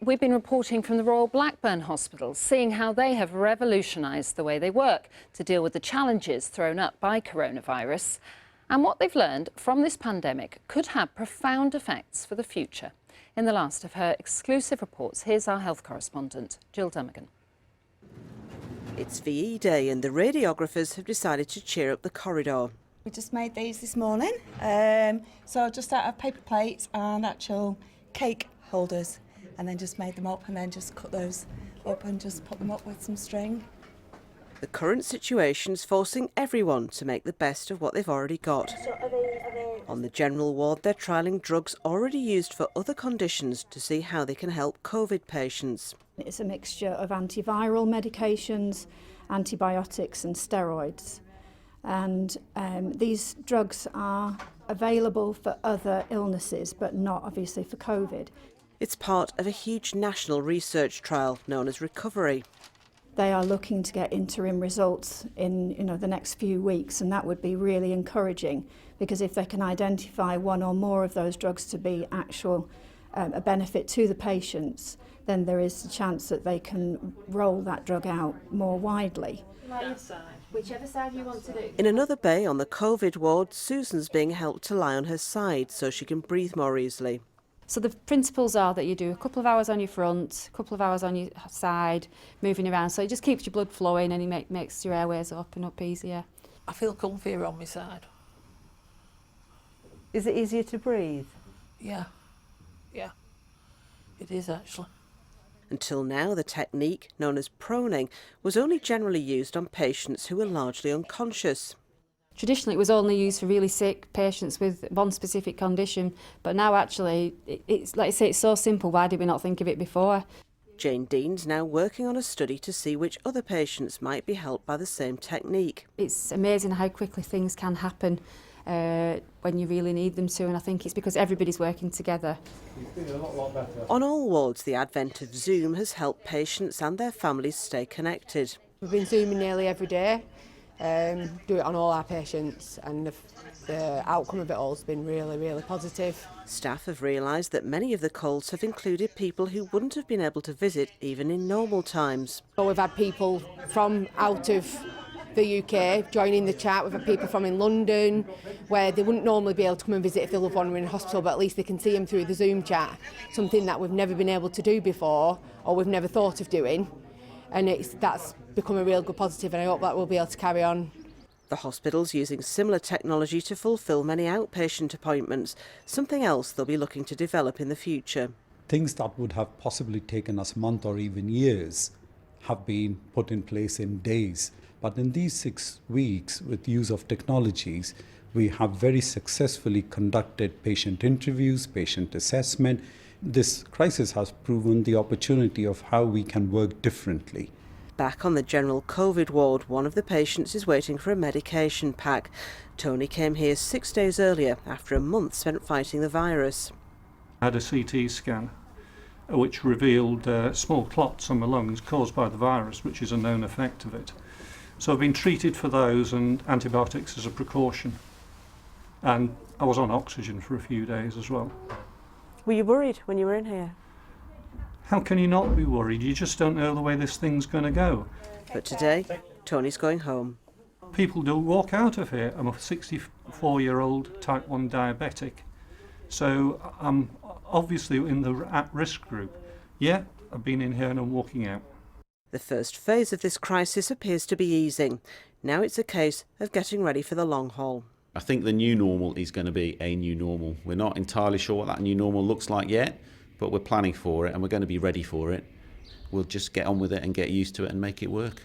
We've been reporting from the Royal Blackburn Hospital, seeing how they have revolutionised the way they work to deal with the challenges thrown up by coronavirus. And what they've learned from this pandemic could have profound effects for the future. In the last of her exclusive reports, here's our health correspondent, Gill Dummigan. It's VE Day and the radiographers have decided to cheer up the corridor. We just made these this morning, so just out of paper plates and actual cake holders, and then just made them up and then just cut those up and just put them up with some string. The current situation's forcing everyone to make the best of what they've already got. On the general ward, they're trialling drugs already used for other conditions to see how they can help COVID patients. It's a mixture of antiviral medications, antibiotics and steroids. And these drugs are available for other illnesses, but not obviously for COVID. It's part of a huge national research trial known as Recovery. They are looking to get interim results in the next few weeks, and that would be really encouraging, because if they can identify one or more of those drugs to be a benefit to the patients, then there is a chance that they can roll that drug out more widely. Whichever side you want to do. In another bay on the COVID ward, Susan's being helped to lie on her side so she can breathe more easily. So the principles are that you do a couple of hours on your front, a couple of hours on your side, moving around. So it just keeps your blood flowing and it makes your airways open up easier. I feel comfier on my side. Is it easier to breathe? Yeah, it is actually. Until now, the technique, known as proning, was only generally used on patients who were largely unconscious. Traditionally, it was only used for really sick patients with one specific condition, but now actually, it's like I say, it's so simple. Why did we not think of it before? Jane Dean's now working on a study to see which other patients might be helped by the same technique. It's amazing how quickly things can happen when you really need them to, and I think it's because everybody's working together. On all wards, the advent of Zoom has helped patients and their families stay connected. We've been Zooming nearly every day. Do it on all our patients, and the outcome of it all has been really, really positive. Staff have realised that many of the calls have included people who wouldn't have been able to visit even in normal times. So we've had people from out of the UK joining the chat. We've had people from in London, where they wouldn't normally be able to come and visit if their loved one were in hospital, but at least they can see them through the Zoom chat, something that we've never been able to do before or we've never thought of doing. And that's become a real good positive, and I hope that we'll be able to carry on. The hospital's using similar technology to fulfil many outpatient appointments, something else they'll be looking to develop in the future. Things that would have possibly taken us months or even years have been put in place in days. But in these 6 weeks, with use of technologies, we have very successfully conducted patient interviews, patient assessment. This crisis has proven the opportunity of how we can work differently. Back on the general COVID ward, one of the patients is waiting for a medication pack. Tony came here 6 days earlier after a month spent fighting the virus. I had a CT scan which revealed small clots on the lungs caused by the virus, which is a known effect of it. So I've been treated for those and antibiotics as a precaution. And I was on oxygen for a few days as well. Were you worried when you were in here? How can you not be worried? You just don't know the way this thing's going to go. But today, Tony's going home. People do walk out of here. I'm a 64-year-old type 1 diabetic. So I'm obviously in the at-risk group. Yeah, I've been in here and I'm walking out. The first phase of this crisis appears to be easing. Now it's a case of getting ready for the long haul. I think the new normal is going to be a new normal. We're not entirely sure what that new normal looks like yet, but we're planning for it and we're going to be ready for it. We'll just get on with it and get used to it and make it work.